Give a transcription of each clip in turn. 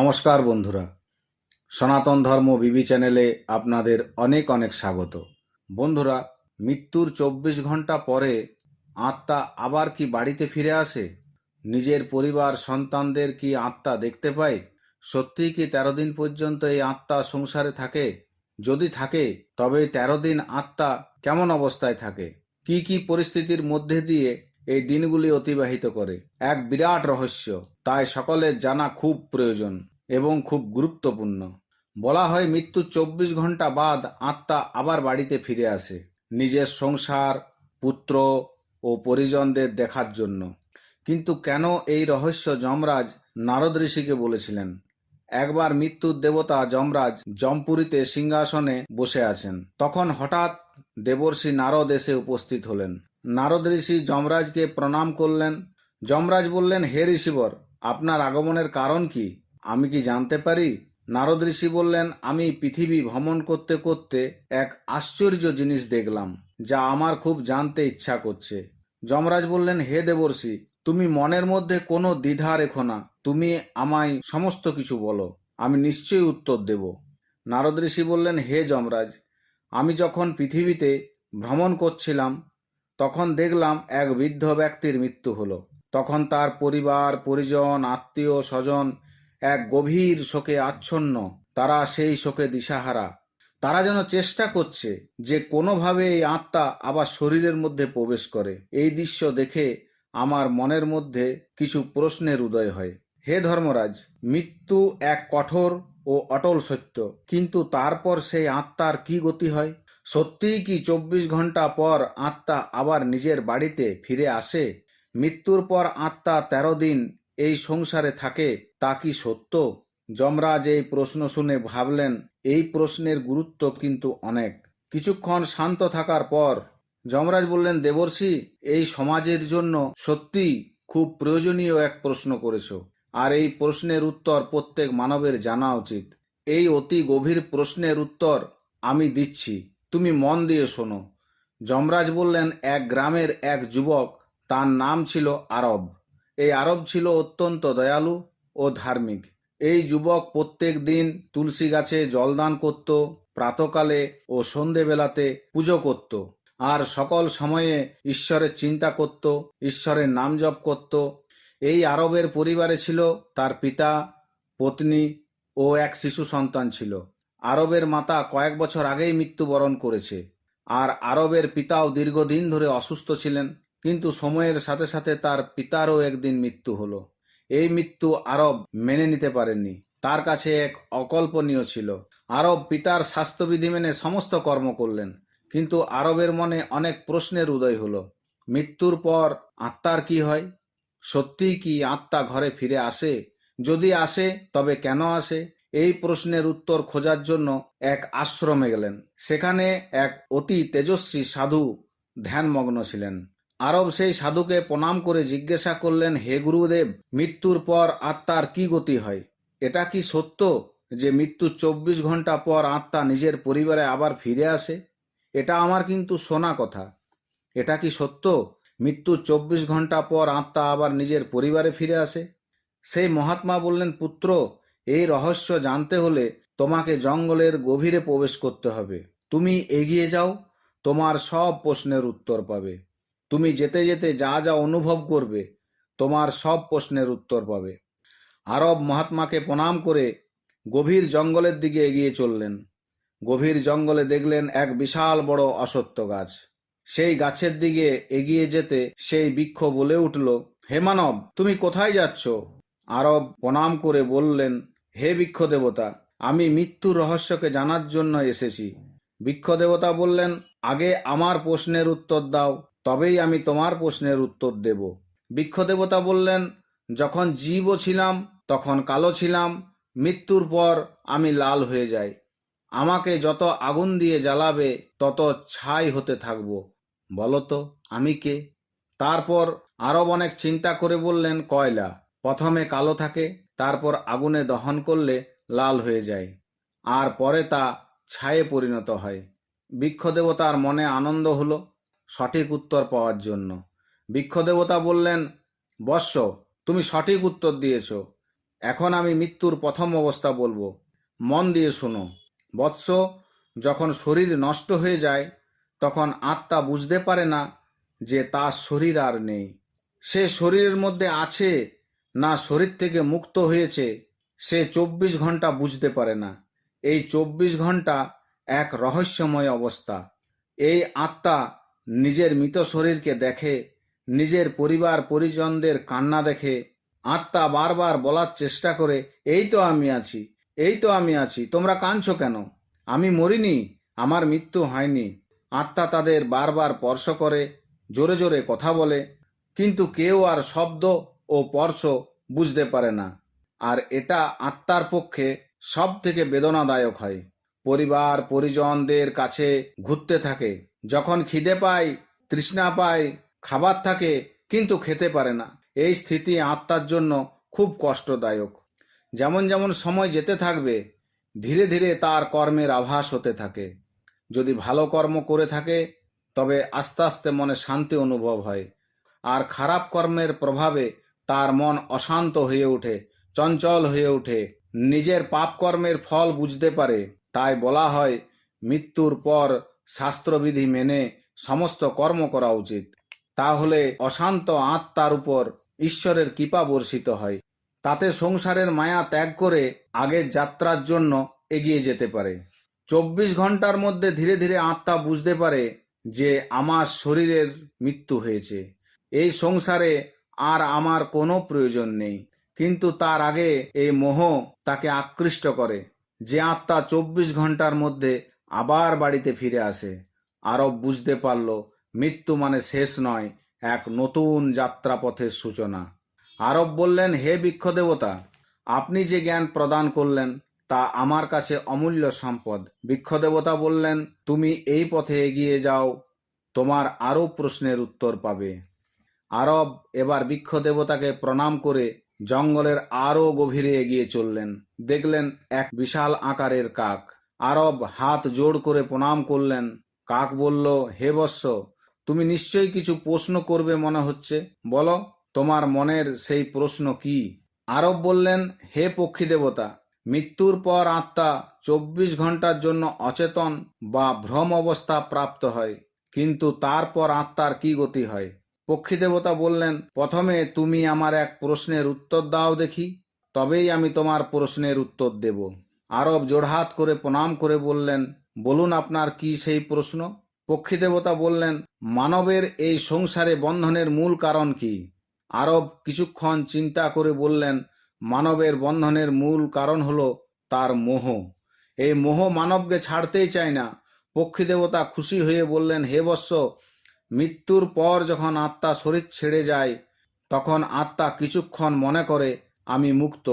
নমস্কার বন্ধুরা, সনাতন ধর্ম বিবি চ্যানেলে আপনাদের অনেক অনেক স্বাগত। বন্ধুরা, মৃত্যুর 24 ঘন্টা পরে আত্মা আবার কি বাড়িতে ফিরে আসে? নিজের পরিবার সন্তানদের কি আত্মা দেখতে পায়? সত্যিই কি 13 দিন পর্যন্ত এই আত্মা সংসারে থাকে? যদি থাকে তবে 13 দিন আত্মা কেমন অবস্থায় থাকে? কি কি পরিস্থিতির মধ্যে দিয়ে এই দিনগুলি অতিবাহিত করে? এক বিরাট রহস্য, তাই সকলের জানা খুব প্রয়োজন এবং খুব গুরুত্বপূর্ণ। বলা হয় মৃত্যুর 24 ঘন্টা বাদ আত্মা আবার বাড়িতে ফিরে আসে নিজের সংসার, পুত্র ও পরিজনদের দেখার জন্য। কিন্তু কেন এই রহস্য যমরাজ নারদ ঋষিকে বলেছিলেন? একবার মৃত্যুর দেবতা যমরাজ জমপুরীতে সিংহাসনে বসে আছেন। তখন হঠাৎ দেবর্ষি নারদ এসে উপস্থিত হলেন। নারদ ঋষি যমরাজকে প্রণাম করলেন। যমরাজ বললেন, হে ঋষিবর, আপনার আগমনের কারণ কি? আমি কি জানতে পারি? নারদ ঋষি বললেন, আমি পৃথিবী ভ্রমণ করতে করতে এক আশ্চর্য জিনিস দেখলাম, যা আমার খুব জানতে ইচ্ছা করছে। যমরাজ বললেন, হে দেবর্ষি, তুমি মনের মধ্যে কোনো দ্বিধা রেখো না, তুমি আমায় সমস্ত কিছু বলো, আমি নিশ্চয়ই উত্তর দেব। নারদ ঋষি বললেন, হে যমরাজ, আমি যখন পৃথিবীতে ভ্রমণ করছিলাম তখন দেখলাম এক বৃদ্ধ ব্যক্তির মৃত্যু হলো। তখন তার পরিবার পরিজন আত্মীয় স্বজন এক গভীর শোকে আচ্ছন্ন। তারা সেই শোকে দিশাহারা। তারা যেন চেষ্টা করছে যে কোনোভাবে এই আত্মা আবার শরীরের মধ্যে প্রবেশ করে। এই দৃশ্য দেখে আমার মনের মধ্যে কিছু প্রশ্নের উদয় হয়। হে ধর্মরাজ, মৃত্যু এক কঠোর ও অটল সত্য, কিন্তু তারপর সেই আত্মার কি গতি হয়? সত্যিই কি 24 ঘন্টা পর আত্মা আবার নিজের বাড়িতে ফিরে আসে? মৃত্যুর পর আত্মা 13 দিন এই সংসারে থাকে, তা কি সত্য? যমরাজ এই প্রশ্ন শুনে ভাবলেন, এই প্রশ্নের গুরুত্ব কিন্তু অনেক। কিছুক্ষণ শান্ত থাকার পর যমরাজ বললেন, দেবর্ষি, এই সমাজের জন্য সত্যি খুব প্রয়োজনীয় এক প্রশ্ন করেছো, আর এই প্রশ্নের উত্তর প্রত্যেক মানবের জানা উচিত। এই অতি গভীর প্রশ্নের উত্তর আমি দিচ্ছি, তুমি মন দিয়ে শোনো। যমরাজ বললেন, এক গ্রামের এক যুবক, তার নাম ছিল আরব। এই আরব ছিল অত্যন্ত দয়ালু ও ধার্মিক। এই যুবক প্রত্যেক দিন তুলসী গাছে জলদান করত, প্রাতকালে ও সন্ধেবেলাতে পুজো করত, আর সকল সময়ে ঈশ্বরের চিন্তা করত, ঈশ্বরের নাম জপ করত। এই আরবের পরিবারে ছিল তার পিতা, পত্নী ও এক শিশু সন্তান ছিল। আরবের মাতা কয়েক বছর আগেই মৃত্যুবরণ করেছে, আর আরবের পিতাও দীর্ঘদিন ধরে অসুস্থ ছিলেন। কিন্তু সময়ের সাথে সাথে তার পিতারও একদিন মৃত্যু হলো। এই মৃত্যু আরব মেনে নিতে পারেননি, তার কাছে এক অকল্পনীয় ছিল। আরব পিতার স্বাস্থ্যবিধি মেনে সমস্ত কর্ম করলেন, কিন্তু আরবের মনে অনেক প্রশ্নের উদয় হলো। মৃত্যুর পর আত্মার কি হয়? সত্যিই কি আত্মা ঘরে ফিরে আসে? যদি আসে তবে কেন আসে? এই প্রশ্নের উত্তর খোঁজার জন্য এক আশ্রমে গেলেন। সেখানে এক অতি তেজস্বী সাধু ধ্যানমগ্ন ছিলেন। আরব সেই সাধুকে প্রণাম করে জিজ্ঞাসা করলেন, হে গুরুদেব, মৃত্যুর পর আত্মার কি গতি হয়? এটা কি সত্য যে মৃত্যুর 24 ঘন্টা পর আত্মা নিজের পরিবারে আবার ফিরে আসে? এটা আমার কিন্তু শোনা কথা। এটা কি সত্য? মৃত্যুর 24 ঘন্টা পর আত্মা আবার নিজের পরিবারে ফিরে আসে? সেই মহাত্মা বললেন, পুত্র, এই রহস্য জানতে হলে তোমাকে জঙ্গলের গভীরে প্রবেশ করতে হবে। তুমি এগিয়ে যাও, তোমার সব প্রশ্নের উত্তর পাবে। তুমি যেতে যেতে যা যা অনুভব করবে, তোমার সব প্রশ্নের উত্তর পাবে। আরব মহাত্মাকে প্রণাম করে গভীর জঙ্গলের দিকে এগিয়ে চললেন। গভীর জঙ্গলে দেখলেন এক বিশাল বড় অশ্বত্থ গাছ। সেই গাছের দিকে এগিয়ে যেতে সেই বৃক্ষ বলে উঠল, হে মানব, তুমি কোথায় যাচ্ছ? আরব প্রণাম করে বললেন, হে বৃক্ষ দেবতা, আমি মৃত্যুর রহস্যকে জানার জন্য এসেছি। বৃক্ষ দেবতা বললেন, আগে আমার প্রশ্নের উত্তর দাও, তবেই আমি তোমার প্রশ্নের উত্তর দেব। বৃক্ষ দেবতা বললেন, যখন জীবও ছিলাম তখন কালো ছিলাম, মৃত্যুর পর আমি লাল হয়ে যাই। আমাকে যত আগুন দিয়ে জ্বালাবে তত ছাই হতে থাকবো। বলো তো আমি কে? তারপর আরব অনেক চিন্তা করে বললেন, কয়লা প্রথমে কালো থাকে, তারপর আগুনে দহন করলে লাল হয়ে যায়, আর পরে তা ছায়ে পরিণত হয়। বৃক্ষদেবতার মনে আনন্দ হলো সঠিক উত্তর পাওয়ার জন্য। বৃক্ষদেবতা বললেন, বৎস, তুমি সঠিক উত্তর দিয়েছ। এখন আমি মৃত্যুর প্রথম অবস্থা বলবো, মন দিয়ে শোনো। বৎস, যখন শরীর নষ্ট হয়ে যায় তখন আত্মা বুঝতে পারে না যে তার শরীর আর নেই। সে শরীরের মধ্যে আছে না শরীর থেকে মুক্ত হয়েছে, সে 24 ঘন্টা বুঝতে পারে না। এই 24 ঘন্টা এক রহস্যময় অবস্থা। এই আত্মা নিজের মৃত শরীরকে দেখে, নিজের পরিবার পরিজনদের কান্না দেখে। আত্মা বারবার বলার চেষ্টা করে, এই তো আমি আছি, এই তো আমি আছি, তোমরা কাঁদছো কেন? আমি মরিনি, আমার মৃত্যু হয়নি। আত্মা তাদের বারবার স্পর্শ করে, জোরে জোরে কথা বলে, কিন্তু কেউ আর শব্দ ও স্পর্শ বুঝতে পারে না। আর এটা আত্মার পক্ষে সব থেকে বেদনাদায়ক হয়। পরিবার পরিজনদের কাছে ঘুরতে থাকে, যখন খিদে পায়, তৃষ্ণা পায়, খাবার থাকে কিন্তু খেতে পারে না। এই স্থিতি আত্মার জন্য খুব কষ্টদায়ক। যেমন যেমন সময় যেতে থাকবে, ধীরে ধীরে তার কর্মের আভাস হতে থাকে। যদি ভালো কর্ম করে থাকে তবে আস্তে আস্তে মনে শান্তি অনুভব হয়, আর খারাপ কর্মের প্রভাবে তার মন অশান্ত হয়ে ওঠে, চঞ্চল হয়ে ওঠে, নিজের পাপ কর্মের ফল বুঝতে পারে। তাই বলা হয়, মৃত্যুর পর শাস্ত্রবিধি মেনে সমস্ত কর্ম করা উচিত। তাহলে অশান্ত আত্মার উপর ঈশ্বরের কৃপা বর্ষিত হয়। তাতে সংসারের মায়া ত্যাগ করে আগের যাত্রার জন্য এগিয়ে যেতে পারে। 24 ঘন্টার মধ্যে ধীরে ধীরে আত্মা বুঝতে পারে যে আমার শরীরের মৃত্যু হয়েছে, এই সংসারে আর আমার কোনো প্রয়োজন নেই। কিন্তু তার আগে এই মোহ তাকে আকৃষ্ট করে। যে আত্মা 24 ঘন্টার মধ্যে আবার বাড়িতে ফিরে আসে, আরব বুঝতে পারল মৃত্যু মানে শেষ নয়, এক নতুন যাত্রাপথের সূচনা। আরব বললেন, হে বৃক্ষ দেবতা, আপনি যে জ্ঞান প্রদান করলেন তা আমার কাছে অমূল্য সম্পদ। বৃক্ষ দেবতা বললেন, তুমি এই পথে এগিয়ে যাও, তোমার আরও প্রশ্নের উত্তর পাবে। আরব এবার বৃক্ষ দেবতাকে প্রণাম করে জঙ্গলের আরও গভীরে এগিয়ে চললেন। দেখলেন এক বিশাল আকারের কাক। আরব হাত জোড় করে প্রণাম করলেন। কাক বলল, হে বৎস, তুমি নিশ্চয়ই কিছু প্রশ্ন করবে মনে হচ্ছে, বলো তোমার মনের সেই প্রশ্ন কি? আরব বললেন, হে পক্ষী দেবতা, মৃত্যুর পর আত্মা 24 ঘন্টার জন্য অচেতন বা ভ্রম অবস্থা প্রাপ্ত হয়, কিন্তু তারপর আত্মার কি গতি হয়? পক্ষী দেবতা বললেন, প্রথমে তুমি আমার এক প্রশ্নের উত্তর দাও দেখি, তবেই আমি তোমার প্রশ্নের উত্তর দেব। আরব জোড়হাত করে প্রণাম করে বললেন, বলুন আপনার কি সেই প্রশ্ন? পক্ষী দেবতা বললেন, মানবের এই সংসারে বন্ধনের মূল কারণ কি? আরব কিছুক্ষণ চিন্তা করে বললেন, মানবের বন্ধনের মূল কারণ হলো তার মোহ। এই মোহ মানবকে ছাড়তেই চায় না। পক্ষী দেবতা খুশি হয়ে বললেন, হে বৎস, মৃত্যুর পর যখন আত্মা শরীর ছেড়ে যায় তখন আত্মা কিছুক্ষণ মনে করে আমি মুক্ত,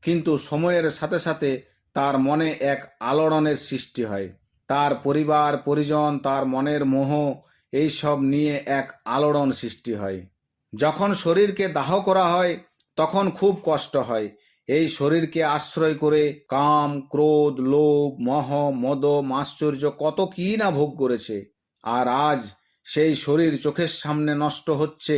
কিন্তু সময়ের সাথে সাথে তার মনে এক আলোড়নের সৃষ্টি হয়। তার পরিবার পরিজন, তার মনের মোহ, এই সব নিয়ে এক আলোড়ন সৃষ্টি হয়। যখন শরীরকে দাহ করা হয় তখন খুব কষ্ট হয়। এই শরীরকে আশ্রয় করে কাম, ক্রোধ, লোভ, মোহ, মদ, মাশ্চর্য কত কি না ভোগ করেছে। আর আজ সেই শরীর চোখের সামনে নষ্ট হচ্ছে,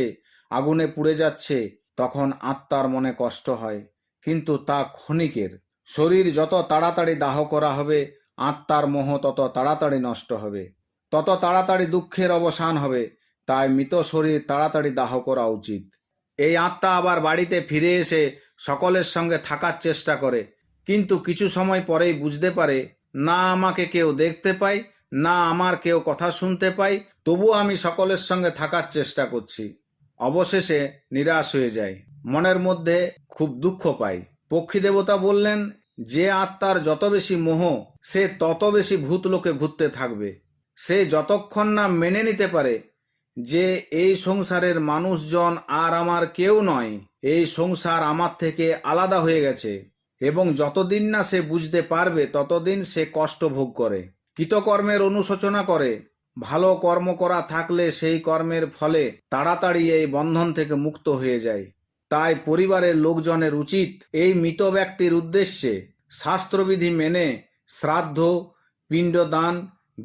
আগুনে পুড়ে যাচ্ছে, তখন আত্মার মনে কষ্ট হয়, কিন্তু তা ক্ষণিকের। শরীর যত তাড়াতাড়ি দাহ করা হবে, আত্মার মোহ তত তাড়াতাড়ি নষ্ট হবে, তত তাড়াতাড়ি দুঃখের অবসান হবে। তাই মৃত শরীর তাড়াতাড়ি দাহ করা উচিত। এই আত্মা আবার বাড়িতে ফিরে এসে সকলের সঙ্গে থাকার চেষ্টা করে, কিন্তু কিছু সময় পরেই বুঝতে পারে, না আমাকে কেউ দেখতে পায়, না আমার কেউ কথা শুনতে পায়, তবুও আমি সকলের সঙ্গে থাকার চেষ্টা করছি। অবশেষে নিরাশ হয়ে যায়, মনের মধ্যে খুব দুঃখ পায়। পক্ষী দেবতা বললেন, যে আত্মার যত বেশি মোহ, সে তত বেশি ভূতলোকে ঘুরতে থাকবে। সে যতক্ষণ না মেনে নিতে পারে যে এই সংসারের মানুষজন আর আমার কেউ নয়, এই সংসার আমার থেকে আলাদা হয়ে গেছে, এবং যতদিন না সে বুঝতে পারবে ততদিন সে কষ্ট ভোগ করে, কৃতকর্মের অনুশোচনা করে। ভালো কর্ম করা থাকলে সেই কর্মের ফলে তাড়াতাড়ি এই বন্ধন থেকে মুক্ত হয়ে যায়। তাই পরিবারের লোকজনের উচিত এই মৃত ব্যক্তির উদ্দেশ্যে শাস্ত্রবিধি মেনে শ্রাদ্ধ, পিণ্ডদান,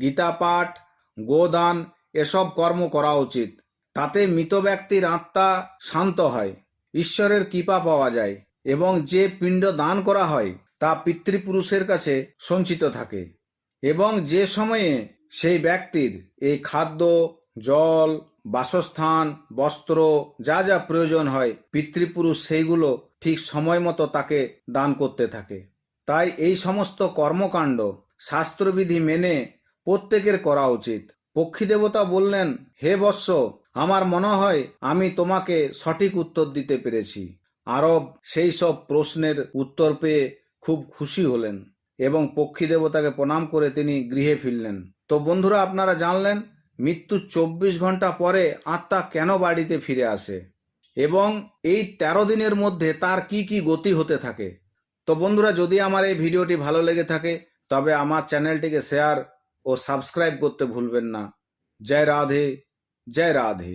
গীতাপাঠ, গোদান এসব কর্ম করা উচিত। তাতে মৃত ব্যক্তির আত্মা শান্ত হয়, ঈশ্বরের কৃপা পাওয়া যায়। এবং যে পিণ্ড দান করা হয় তা পিতৃপুরুষের কাছে সঞ্চিত থাকে এবং যে সময়ে সেই ব্যক্তির এই খাদ্য, জল, বাসস্থান, বস্ত্র যা যা প্রয়োজন হয় পিতৃপুরুষ সেইগুলো ঠিক সময় মতো তাকে দান করতে থাকে। তাই এই সমস্ত কর্মকাণ্ড শাস্ত্রবিধি মেনে প্রত্যেকের করা উচিত। পক্ষী দেবতা বললেন, হে বৎস, আমার মনে হয় আমি তোমাকে সঠিক উত্তর দিতে পেরেছি। আরব সেই সব প্রশ্নের উত্তর পেয়ে খুব খুশি হলেন এবং পক্ষী দেবতাকে প্রণাম করে তিনি গৃহে ফিরলেন। তো বন্ধুরা, আপনারা জানলেন মৃত্যুর 24 ঘন্টা পরে আত্মা কেন বাড়িতে ফিরে আসে এবং এই 13 দিনের মধ্যে তার কি কি গতি হতে থাকে। তো বন্ধুরা, যদি আমার এই ভিডিওটি ভালো লেগে থাকে তবে আমার চ্যানেলটিকে শেয়ার ও সাবস্ক্রাইব করতে ভুলবেন না। জয় রাধে, জয় রাধে।